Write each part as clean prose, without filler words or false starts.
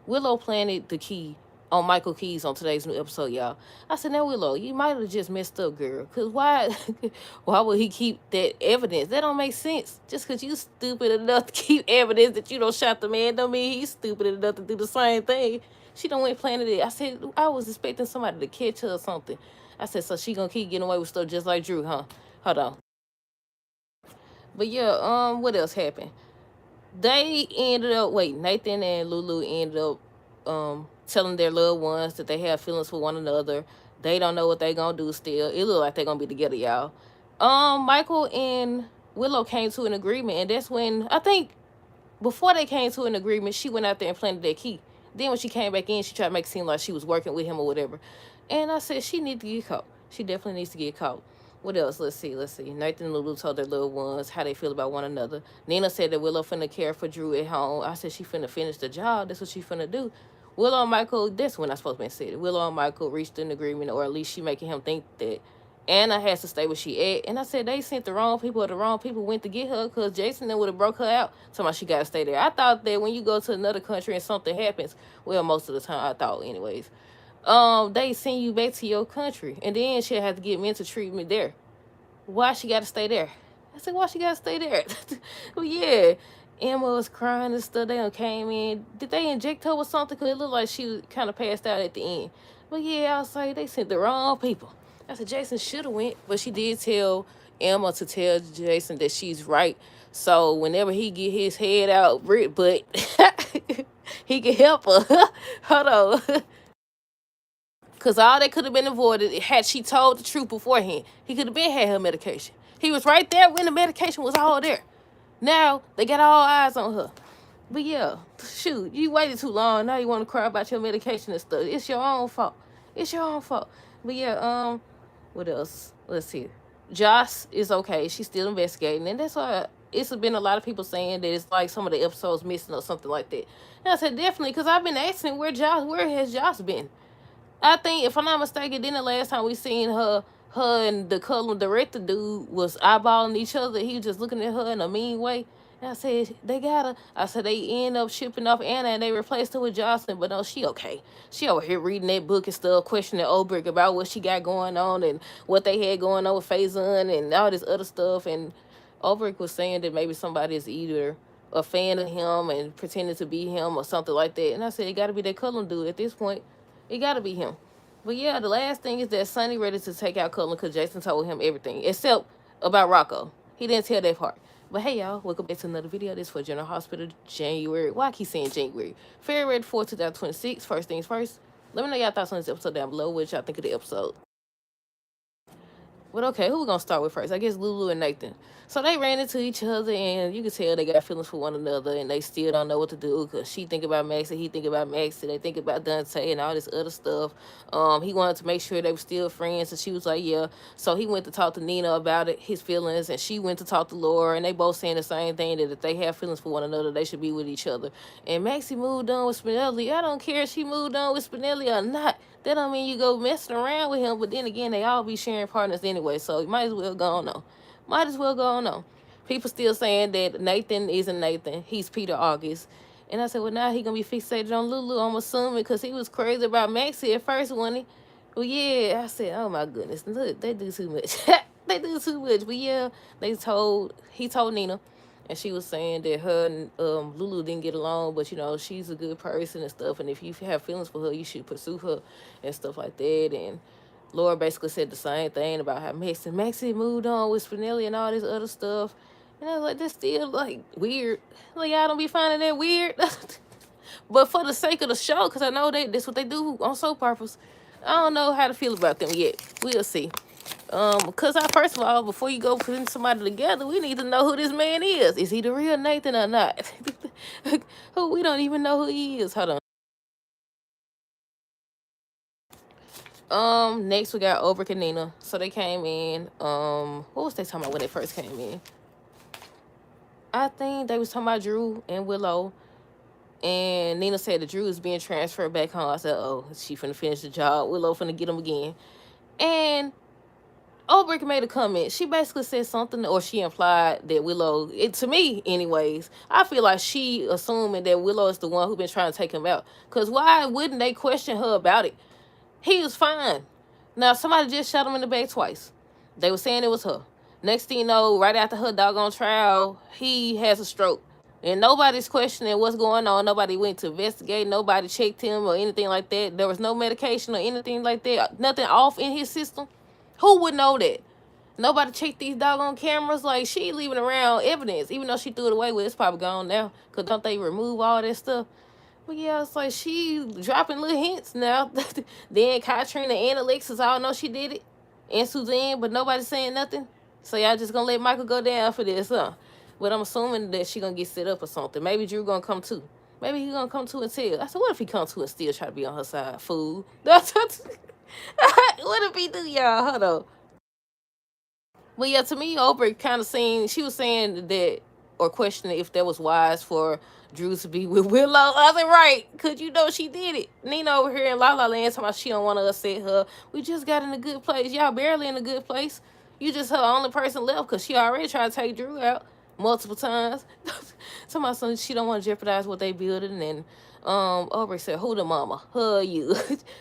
Willow planted the key on Michael Keys on today's new episode, y'all. I said, now Willow, you might have just messed up, girl. Cause why why would he keep that evidence? That don't make sense. Just cause you stupid enough to keep evidence that you don't shot the man don't mean he's stupid enough to do the same thing. She done went planted it. I said, I was expecting somebody to catch her or something. I said, so she gonna keep getting away with stuff just like Drew, huh? Hold on. But yeah, what else happened? They ended up Nathan and Lulu ended up telling their loved ones that they have feelings for one another. They don't know what they gonna do still. It look like they're gonna be together, y'all. Michael and Willow came to an agreement, and that's when I think before they came to an agreement, she went out there and planted that key. Then when she came back in, she tried to make it seem like she was working with him or whatever. And I said she needs to get caught. She definitely needs to get caught. What else? Let's see. Nathan and Lulu told their little ones how they feel about one another. Nina said that Willow finna care for Drew at home. I said she finna finish the job. That's what she finna do. Willow and Michael, that's when I supposed to be said it. Willow and Michael reached an agreement, or at least she making him think that Anna has to stay where she at. And I said they sent the wrong people, or the wrong people went to get her, because Jason then would have broke her out. Talking about she got to stay there. I thought that when you go to another country and something happens, well, most of the time I thought anyways, they send you back to your country. And then she'll have to get mental treatment there. Why she got to stay there? I said, why she got to stay there? Well, yeah. Emma was crying and stuff. They done came in. Did they inject her with something? Because it looked like she was kind of passed out at the end. But yeah, I was like, they sent the wrong people. I said, Jason should have went. But she did tell Emma to tell Jason that she's right. So whenever he get his head out, but he can help her. Hold on. Because all that could have been avoided had she told the truth beforehand. He could have been had her medication. He was right there when the medication was all there. Now, they got all eyes on her. But yeah, shoot, you waited too long. Now you want to cry about your medication and stuff. It's your own fault. It's your own fault. But yeah, what else? Let's see. Joss is okay. She's still investigating. And that's why it's been a lot of people saying that it's like some of the episodes missing or something like that. And I said, definitely, because I've been asking where has Joss been? I think, if I'm not mistaken, then the last time we seen her and the color director dude was eyeballing each other. He was just looking at her in a mean way. And I said, they gotta. I said, they end up shipping off Anna and they replaced her with Jocelyn. But no, she okay. She over here reading that book and stuff, questioning Obrick about what she got going on and what they had going on with Faison and all this other stuff. And Obrick was saying that maybe somebody is either a fan of him and pretending to be him or something like that. And I said, it gotta be that Cullen dude at this point. It gotta be him. But yeah, the last thing is that Sonny ready to take out Cullen because Jason told him everything except about Rocco. He didn't tell that part. But hey y'all, welcome back to another video. This is for General Hospital January. Why I keep saying January? February 4th, 2026. First things first. Let me know y'all thoughts on this episode down below. What y'all think of the episode? But okay, who we gonna start with first? I guess Lulu and Nathan. So they ran into each other, and you can tell they got feelings for one another, and they still don't know what to do because she think about Max and he think about Max, and they think about Dante and all this other stuff. He wanted to make sure they were still friends, and she was like, yeah. So he went to talk to Nina about it, his feelings, and she went to talk to Laura, and they both saying the same thing, that if they have feelings for one another, they should be with each other. And Maxie moved on with Spinelli. I don't care if she moved on with Spinelli or not. That don't mean you go messing around with him, but then again, they all be sharing partners anyway, so you might as well go on. Might as well go on. People still saying that Nathan isn't Nathan. He's Peter August. And I said, well, now he going to be fixated on Lulu, I'm assuming, because he was crazy about Maxie at first, wasn't he? Well, yeah, I said, oh, my goodness. Look, they do too much. They do too much. But, yeah, he told Nina. And she was saying that her and Lulu didn't get along, but, you know, she's a good person and stuff. And if you have feelings for her, you should pursue her and stuff like that. And Laura basically said the same thing about how Maxie moved on with Spinelli and all this other stuff. And I was like, that's still, like, weird. Like, y'all don't be finding that weird. But for the sake of the show, because I know that's what they do on soap operas, I don't know how to feel about them yet. We'll see. Because first of all, before you go putting somebody together, we need to know who this man is. Is he the real Nathan or not? Who we don't even know who he is. Hold on. Next we got Obrick and Nina. So they came in. What was they talking about when they first came in? I think they was talking about Drew and Willow. And Nina said that Drew is being transferred back home. I said, oh, she finna finish the job. Willow finna get him again. And Ulbrich made a comment. She basically said something, or she implied that Willow, to me, anyways, I feel like she assuming that Willow is the one who been trying to take him out. Because why wouldn't they question her about it? He was fine. Now, somebody just shot him in the back twice. They were saying it was her. Next thing you know, right after her doggone trial, he has a stroke. And nobody's questioning what's going on. Nobody went to investigate. Nobody checked him or anything like that. There was no medication or anything like that. Nothing off in his system. Who would know that? Nobody checked these doggone cameras. Like, she leaving around evidence. Even though she threw it away, well, it's probably gone now. Because don't they remove all that stuff? But yeah, it's like she dropping little hints now. Then Katrina and Alexis all know she did it. And Suzanne, but nobody's saying nothing. So y'all just gonna let Michael go down for this, huh? But I'm assuming that she gonna get set up or something. Maybe Drew gonna come too. Maybe he gonna come to and tell. I said, what if he come to and still try to be on her side? Fool. What if he do, y'all? Hold on. But yeah, to me, Oprah kind of saying, she was saying that, or questioning if that was wise for Drew to be with Willow. I was like, right, because you know she did it. Nina over here in La La Land talking about she don't want to upset her. We just got in a good place. Y'all barely in a good place. You just her only person left because she already tried to take Drew out multiple times. Talking about something she don't want to jeopardize what they building. And Oprah said, who the mama? Her you.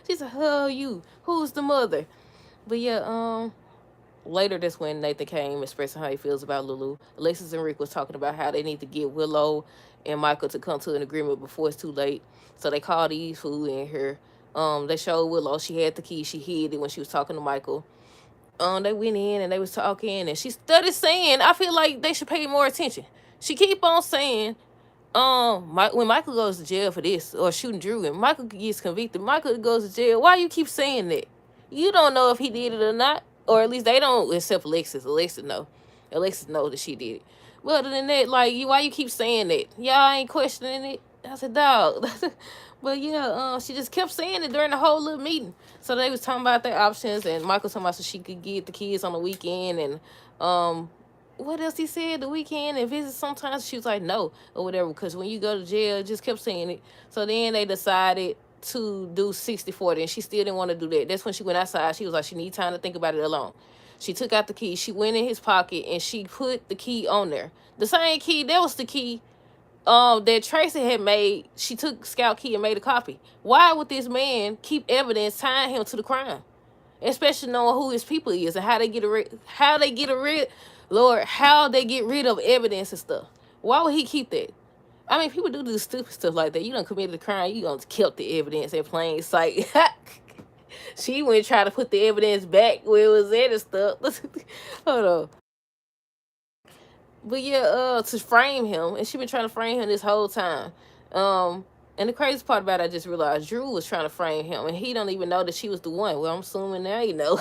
She said, her you. Who's the mother? But yeah, later that's when Nathan came expressing how he feels about Lulu. Alexis and Rick was talking about how they need to get Willow and Michael to come to an agreement before it's too late. So they called these food in here. They showed Willow she had the key. She hid it when she was talking to Michael. They went in and they was talking, and she started saying, I feel like they should pay more attention. She keep on saying, when Michael goes to jail for this or shooting Drew, and Michael gets convicted, Michael goes to jail. Why you keep saying that? You don't know if he did it or not, or at least they don't. Except Alexis. Alexis know. Alexis know that she did it. But other than that, like, why you keep saying that? Y'all ain't questioning it. I said, dog. But yeah, she just kept saying it during the whole little meeting. So they was talking about their options, and Michael talking about so she could get the kids on the weekend, and what else he said, the weekend and visit sometimes. She was like, no, or whatever, because when you go to jail, just kept saying it. So then they decided to do 60-40, and she still didn't want to do that. That's when she went outside. She was like, she need time to think about it alone. She took out the key. She went in his pocket, and she put the key on there. The same key, that was the key that Tracy had made. She took Scout key and made a copy. Why would this man keep evidence tying him to the crime? Especially knowing who his people is and how they get how they get rid of evidence and stuff. Why would he keep that? I mean, people do stupid stuff like that. You done committed a crime, you gonna keep the evidence in plain sight. She went try to put the evidence back where it was at and stuff. Hold on. But yeah, to frame him, and she been trying to frame him this whole time. And the crazy part about it, I just realized Drew was trying to frame him, and he don't even know that she was the one. Well, I'm assuming now you know.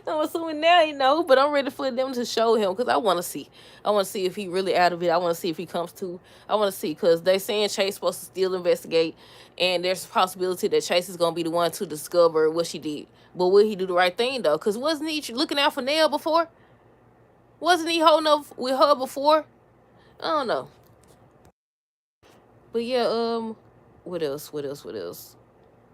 I'm assuming now you know, but I'm ready for them to show him because I want to see. I want to see if he really out of it. I want to see if he comes to. I want to see because they saying Chase supposed to still investigate, and there's a possibility that Chase is gonna be the one to discover what she did. But will he do the right thing though? Because wasn't he looking out for Nell before? Wasn't he holding up with her before? I don't know. But yeah, what else? What else? What else?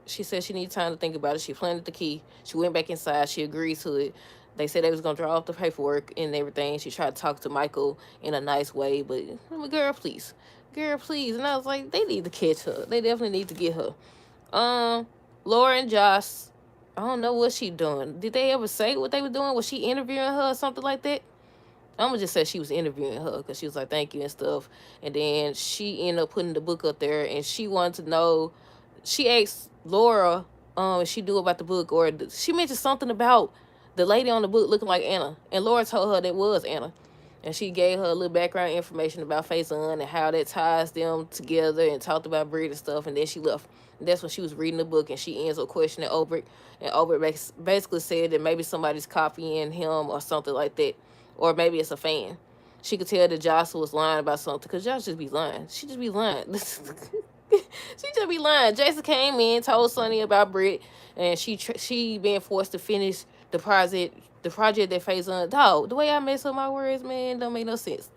She said she needs time to think about it. She planted the key. She went back inside. She agreed to it. They said they was gonna draw off the paperwork and everything. She tried to talk to Michael in a nice way, but I'm like, girl, please. And I was like, they need to catch her. They definitely need to get her. Laura and Josh, I don't know what she doing. Did they ever say what they were doing? Was she interviewing her or something like that? I'm gonna just say she was interviewing her because she was like, thank you and stuff. And then she ended up putting the book up there, and she wanted to know. She asked Laura, if she knew about the book, or she mentioned something about the lady on the book looking like Anna, and Laura told her that was Anna, and she gave her a little background information about Faison and how that ties them together, and talked about Brit and stuff. And then she left. And that's when she was reading the book, and she ends up questioning Obert, and Obert basically said that maybe somebody's copying him or something like that. Or maybe it's a fan. She could tell that Josh was lying about something because Josh just be lying. She just be lying. She just be lying. Jason came in, told Sonny about Britt, and she being forced to finish the project that Faison. Dog, the way I mess up my words, man, don't make no sense.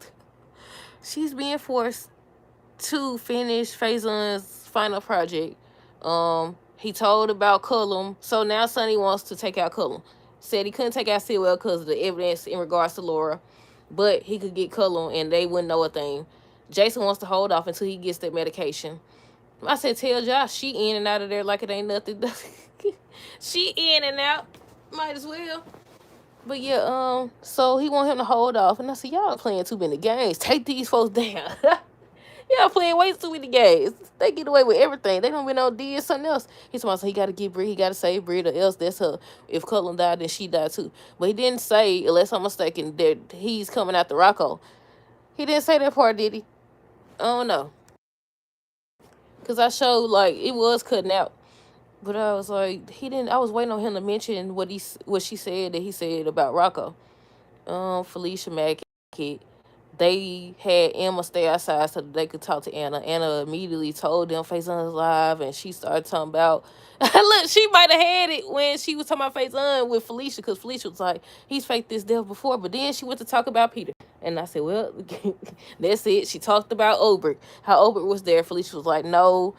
She's being forced to finish Faison's final project. He told about Cullum, so now Sonny wants to take out Cullum. said he couldn't take out Sewell because of the evidence in regards to Laura, but he could get Cullum and they wouldn't know a thing. Jason wants to hold off until he gets that medication. I said, tell Josh she in and out of there like it ain't nothing. She in and out. Might as well. But yeah, so he want him to hold off. And I said, y'all playing too many games. Take these folks down. Y'all playing way too many games. They get away with everything. They don't even know did something else. He's talking about, so he got to get Brie. He got to save Brie, or else that's her. If Cullen died, then she died too. But he didn't say, unless I'm mistaken, that he's coming after Rocco. He didn't say that part, did he? I don't know. Because I showed, like, it was cutting out. But I was like, he didn't. I was waiting on him to mention what she said that he said about Rocco. Felicia Mack, they had Emma stay outside so that they could talk to Anna. Anna immediately told them Faison live, and she started talking about. Look, she might have had it when she was talking about Faison with Felicia, because Felicia was like, he's faked this death before. But then she went to talk about Peter. And I said, well, that's it. She talked about Oberg, how Oberg was there. Felicia was like, no,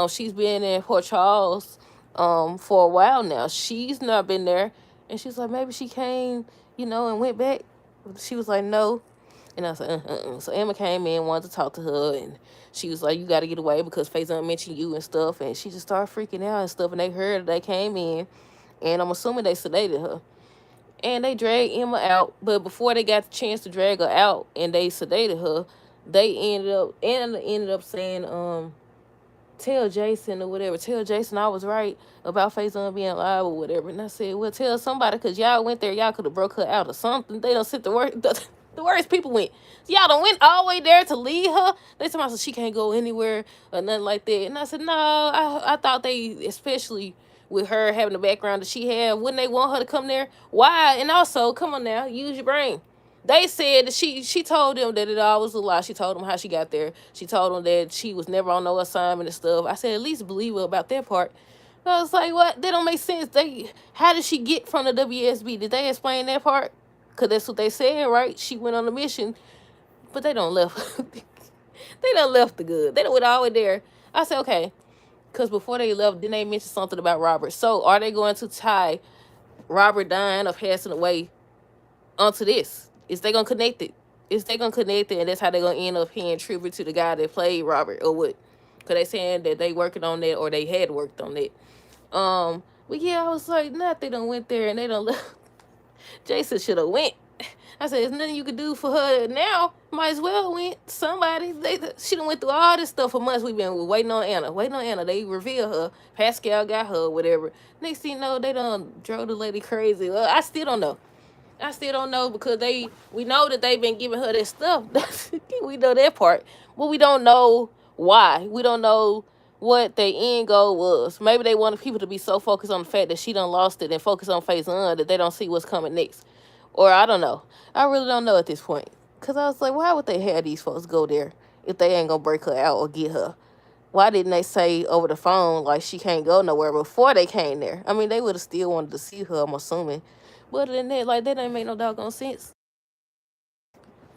she's been in Port Charles for a while now. She's not been there. And she's like, maybe she came, and went back. She was like, no. And I was like, So Emma came in, wanted to talk to her, and she was like, you got to get away because Faison mentioned you and stuff. And she just started freaking out and stuff. And they heard they came in, and I'm assuming they sedated her. And they dragged Emma out. But before they got the chance to drag her out and they sedated her, Anna ended up saying, tell Jason or whatever. Tell Jason I was right about Faison being alive or whatever. And I said, well, tell somebody, because y'all went there. Y'all could have broke her out or something. They don't sit the worst. The worst people went. Y'all done went all the way there to leave her. They told me she can't go anywhere or nothing like that. And I said, no, I thought they, especially with her having the background that she had, wouldn't they want her to come there? Why? And also, come on now, use your brain. They said that she told them that it all was a lie. She told them how she got there. She told them that she was never on no assignment and stuff. I said, at least believe her about that part. I was like, what? That don't make sense. How did she get from the WSB? Did they explain that part? Because that's what they said, right? She went on a mission. But they don't left. They done left the good. They done went all the way there. I said, okay. Because before they left, then they mentioned something about Robert. So are they going to tie Robert dying or passing away onto this? Is they going to connect it? Is they going to connect it, and that's how they're going to end up paying tribute to the guy that played Robert, or what? Because they saying that they working on that, or they had worked on that. But yeah, I was like, not they done went there and they done left. Jason should have went. I said, there's nothing you could do for her now. Might as well went. Somebody. She done went through all this stuff for months. We've been waiting on Anna. They reveal her. Pascal got her, whatever. Next thing you know, they done drove the lady crazy. Well, I still don't know. Because we know that they've been giving her this stuff. We know that part. But we don't know why. We don't know what their end goal was. Maybe they wanted people to be so focused on the fact that she done lost it and focus on Faison that they don't see what's coming next. Or I don't know. I really don't know at this point. Because I was like, why would they have these folks go there if they ain't going to break her out or get her? Why didn't they say over the phone, like, she can't go nowhere before they came there? I mean, they would have still wanted to see her, I'm assuming. But other than that, like, that didn't make no doggone sense.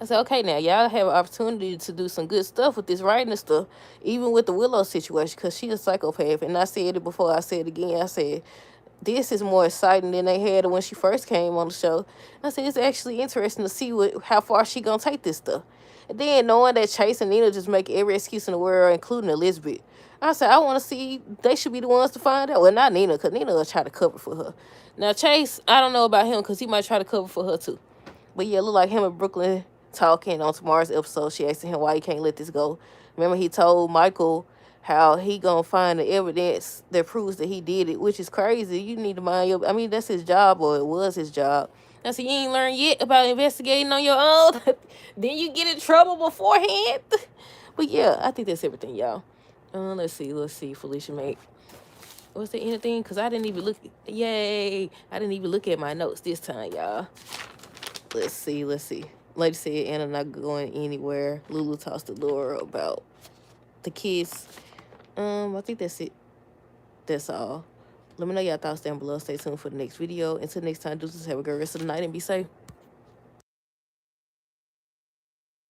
I said, okay, now, y'all have an opportunity to do some good stuff with this writing and stuff, even with the Willow situation, because she's a psychopath. And I said it before, I said it again. I said, this is more exciting than they had when she first came on the show. I said, it's actually interesting to see how far she going to take this stuff. And then knowing that Chase and Nina just make every excuse in the world, including Elizabeth. I said, I want to see, they should be the ones to find out. Well, not Nina, because Nina will try to cover for her. Now, Chase, I don't know about him, because he might try to cover for her, too. But yeah, look like him and Brooklyn talking on tomorrow's episode. She asked him why he can't let this go. Remember, he told Michael how he gonna find the evidence that proves that he did it, which is crazy. You need to mind your... I mean, that's his job, or it was his job. Now, so you ain't learned yet about investigating on your own. Then you get in trouble beforehand. But yeah, I think that's everything, y'all. Let's see. Felicia Mack. Was there anything? Because I didn't even look... Yay! I didn't even look at my notes this time, y'all. Let's see. Lady said Anna not going anywhere. Lulu talks to Laura about the kiss. I think that's it. That's all. Let me know y'all thoughts down below. Stay tuned for the next video. Until next time, deuces, have a good rest of the night and be safe.